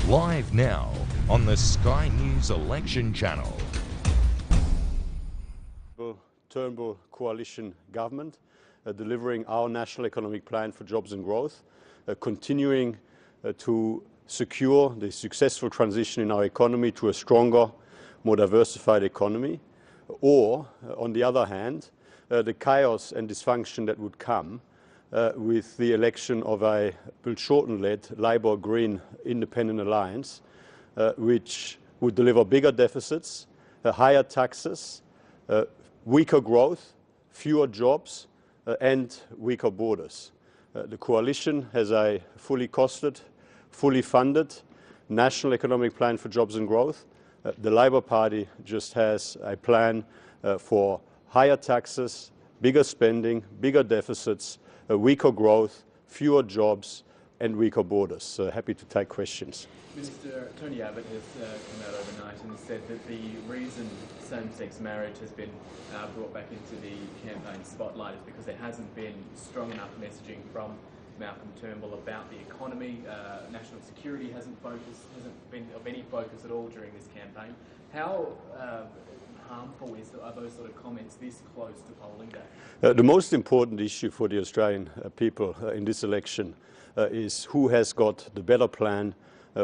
Live now on the Sky News Election Channel. Turnbull coalition government delivering our national economic plan for jobs and growth, continuing to secure the successful transition in our economy to a stronger, more diversified economy, or, on the other hand, the chaos and dysfunction that would come with the election of a Bill Shorten-led Labour-Green independent alliance, which would deliver bigger deficits, higher taxes, weaker growth, fewer jobs, and weaker borders. The coalition has a fully costed, fully funded national economic plan for jobs and growth. The Labour Party just has a plan for higher taxes, bigger spending, bigger deficits, weaker growth, fewer jobs, and weaker borders. So happy to take questions. Minister Tony Abbott has come out overnight and said that the reason same-sex marriage has been brought back into the campaign spotlight is because there hasn't been strong enough messaging from Malcolm Turnbull about the economy. National security hasn't been of any focus at all during this campaign. How harmful are those sort of comments this close to polling day? The most important issue for the Australian people in this election is who has got the better plan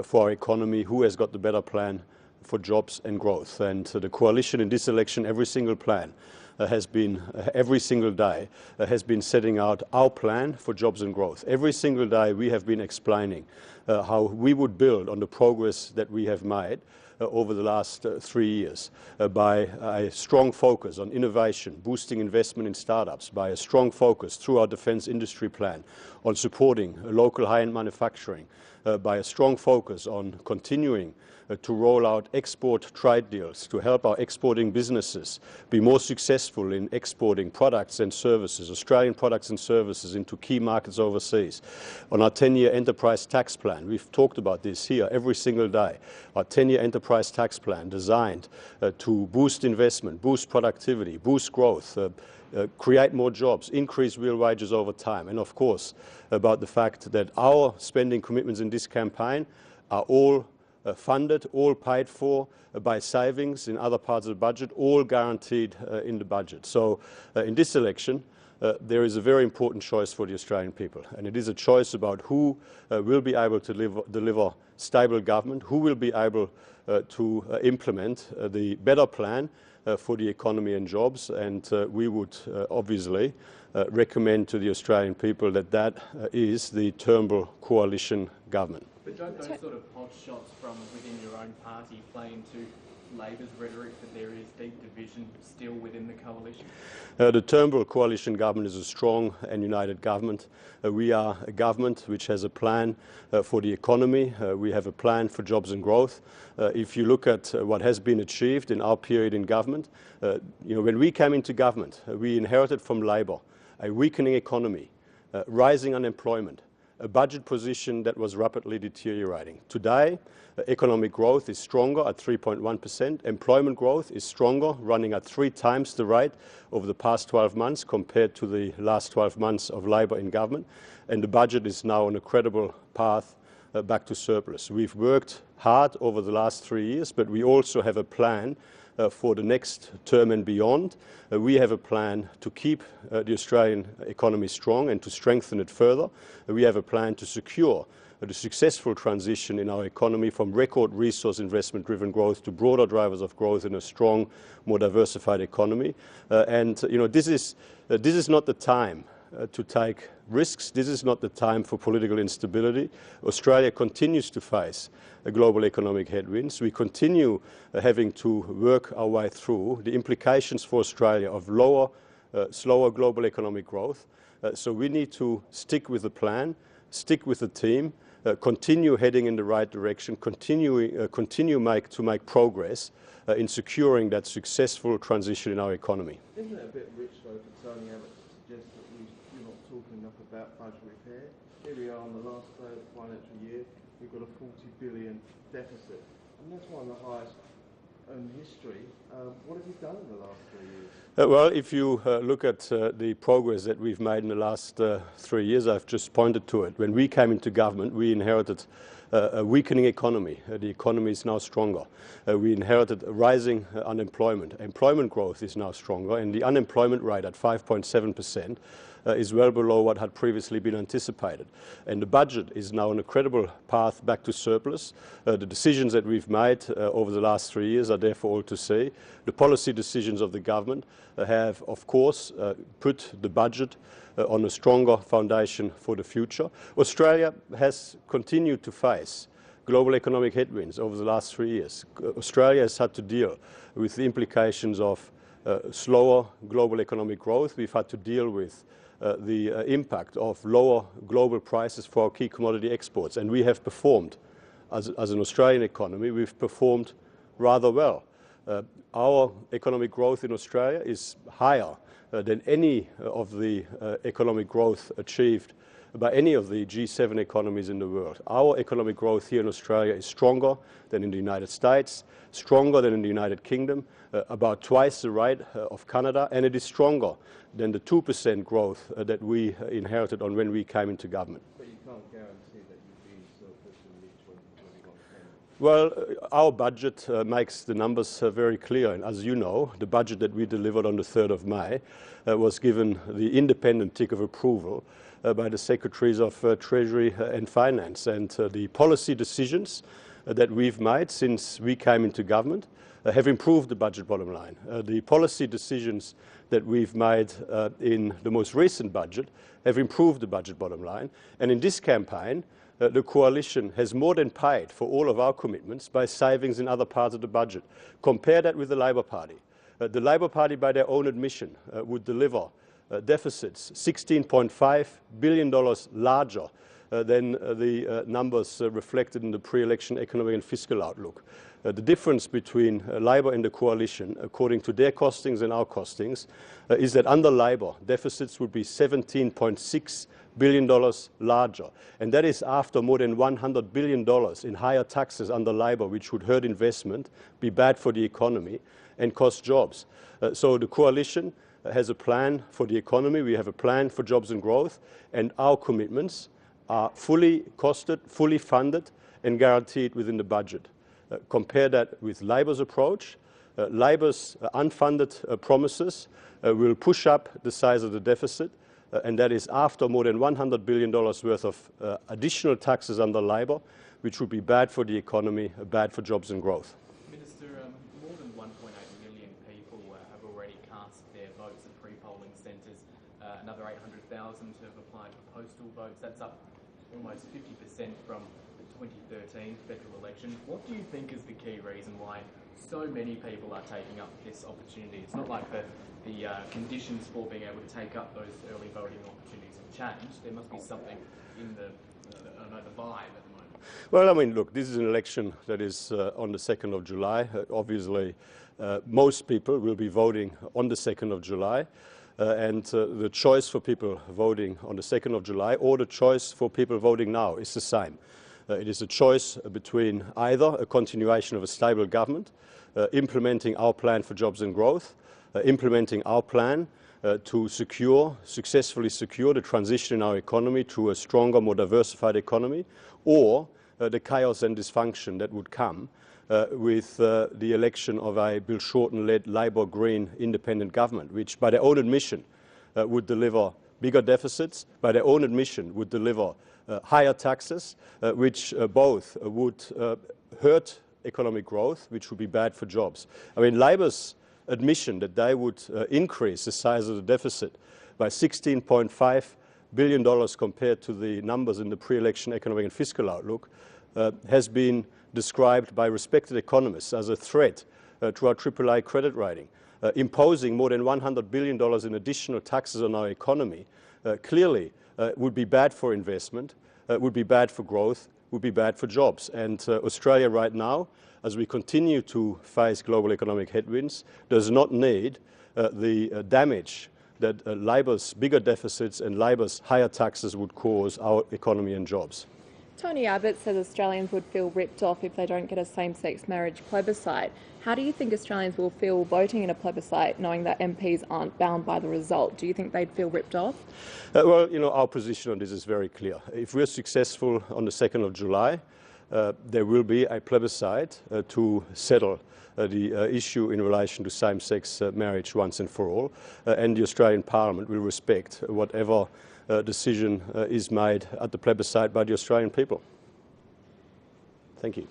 for our economy, who has got the better plan for jobs and growth. And the coalition in this election, every single plan has been, every single day, has been setting out our plan for jobs and growth. Every single day we have been explaining how we would build on the progress that we have made over the last 3 years by a strong focus on innovation, boosting investment in startups, by a strong focus through our defence industry plan on supporting local high-end manufacturing, by a strong focus on continuing to roll out export trade deals to help our exporting businesses be more successful in exporting products and services, Australian products and services, into key markets overseas. On our 10-year enterprise tax plan, we've talked about this here every single day, our 10-year enterprise tax plan designed to boost investment, boost productivity, boost growth, create more jobs, increase real wages over time, and of course about the fact that our spending commitments in this campaign are all funded, all paid for by savings in other parts of the budget, all guaranteed in the budget. So in this election there is a very important choice for the Australian people, and it is a choice about who will be able to deliver stable government, who will be able to implement the better plan for the economy and jobs, and we would obviously recommend to the Australian people that that is the Turnbull coalition government. But don't those sort of hot shots from within your own party play into Labor's rhetoric that there is deep division still within the coalition? The Turnbull coalition government is a strong and united government. We are a government which has a plan for the economy. We have a plan for jobs and growth. If you look at what has been achieved in our period in government, when we came into government, we inherited from Labor a weakening economy, rising unemployment, a budget position that was rapidly deteriorating. Today, economic growth is stronger at 3.1%. Employment growth is stronger, running at 3 times the rate over the past 12 months compared to the last 12 months of Labor in government. And the budget is now on a credible path back to surplus. We've worked hard over the last 3 years, but we also have a plan for the next term and beyond. We have a plan to keep the Australian economy strong and to strengthen it further. We have a plan to secure the successful transition in our economy from record resource investment-driven growth to broader drivers of growth in a strong, more diversified economy. This is not the time to take risks. This is not the time for political instability. Australia continues to face global economic headwinds. We continue having to work our way through the implications for Australia of slower global economic growth. So we need to stick with the plan, stick with the team, continue heading in the right direction, continue to make progress in securing that successful transition in our economy. Isn't it a bit rich though for Tony Abbott to suggest that you're not talking enough about budget repair? Here we are on the last day of the financial year, we've got a 40 billion deficit, and that's one of the highest own history. What have you done in the last 3 years? Well, if you look at the progress that we've made in the last 3 years, I've just pointed to it. When we came into government, we inherited a weakening economy. The economy is now stronger. We inherited a rising unemployment. Employment growth is now stronger, and the unemployment rate at 5.7% is well below what had previously been anticipated. And the budget is now on a credible path back to surplus. The decisions that we've made over the last 3 years are there for all to see. The policy decisions of the government have, of course, put the budget on a stronger foundation for the future. Australia has continued to face global economic headwinds over the last 3 years. Australia has had to deal with the implications of slower global economic growth. We've had to deal with the impact of lower global prices for our key commodity exports, and we have performed, as an Australian economy, we've performed rather well. Our economic growth in Australia is higher than any of the economic growth achieved by any of the G7 economies in the world. Our economic growth here in Australia is stronger than in the United States, stronger than in the United Kingdom, about twice the rate of Canada, and it is stronger than the 2% growth that we inherited on when we came into government. But you can't guarantee that you'll be in surplus in mid-2021, can you? Well, our budget makes the numbers very clear, and as you know, the budget that we delivered on the 3rd of May was given the independent tick of approval by the Secretaries of Treasury and Finance, and the policy decisions that we've made since we came into government have improved the budget bottom line. The policy decisions that we've made in the most recent budget have improved the budget bottom line, and in this campaign the coalition has more than paid for all of our commitments by savings in other parts of the budget. Compare that with the Labor Party. The Labor Party, by their own admission, would deliver deficits $16.5 billion larger than the numbers reflected in the pre-election economic and fiscal outlook. The difference between Labor and the coalition, according to their costings and our costings, is that under Labor, deficits would be $17.6 billion larger. And that is after more than $100 billion in higher taxes under Labor, which would hurt investment, be bad for the economy, and cost jobs. So the coalition has a plan for the economy, we have a plan for jobs and growth, and our commitments are fully costed, fully funded, and guaranteed within the budget. Compare that with Labor's approach. Labor's unfunded promises will push up the size of the deficit, and that is after more than $100 billion worth of additional taxes under Labor, which would be bad for the economy, bad for jobs and growth. Minister, more than 1.8 million people have already cast their votes at pre-polling centres. Another 800,000 have applied for postal votes. That's up almost 50% from the 2013 federal election. What do you think is the key reason why so many people are taking up this opportunity? It's not like the conditions for being able to take up those early voting opportunities have changed. There must be something in the vibe at the moment. Well, I mean, look, this is an election that is on the 2nd of July. Obviously, most people will be voting on the 2nd of July. And the choice for people voting on the 2nd of July or the choice for people voting now is the same. It is a choice between either a continuation of a stable government, implementing our plan for jobs and growth, implementing our plan to successfully secure the transition in our economy to a stronger, more diversified economy, or the chaos and dysfunction that would come with the election of a Bill Shorten-led Labor Green independent government, which by their own admission would deliver bigger deficits, by their own admission would deliver higher taxes, which both would hurt economic growth, which would be bad for jobs. I mean, Labor's admission that they would increase the size of the deficit by $16.5 billion compared to the numbers in the pre-election economic and fiscal outlook has been described by respected economists as a threat to our AAA credit rating. Imposing more than $100 billion in additional taxes on our economy clearly would be bad for investment, would be bad for growth, would be bad for jobs. And Australia right now, as we continue to face global economic headwinds, does not need the damage that Labor's bigger deficits and Labor's higher taxes would cause our economy and jobs. Tony Abbott says Australians would feel ripped off if they don't get a same-sex marriage plebiscite. How do you think Australians will feel voting in a plebiscite knowing that MPs aren't bound by the result? Do you think they'd feel ripped off? Well, you know, our position on this is very clear. If we're successful on the 2nd of July, there will be a plebiscite to settle the issue in relation to same-sex marriage once and for all, and the Australian Parliament will respect whatever decision is made at the plebiscite by the Australian people. Thank you.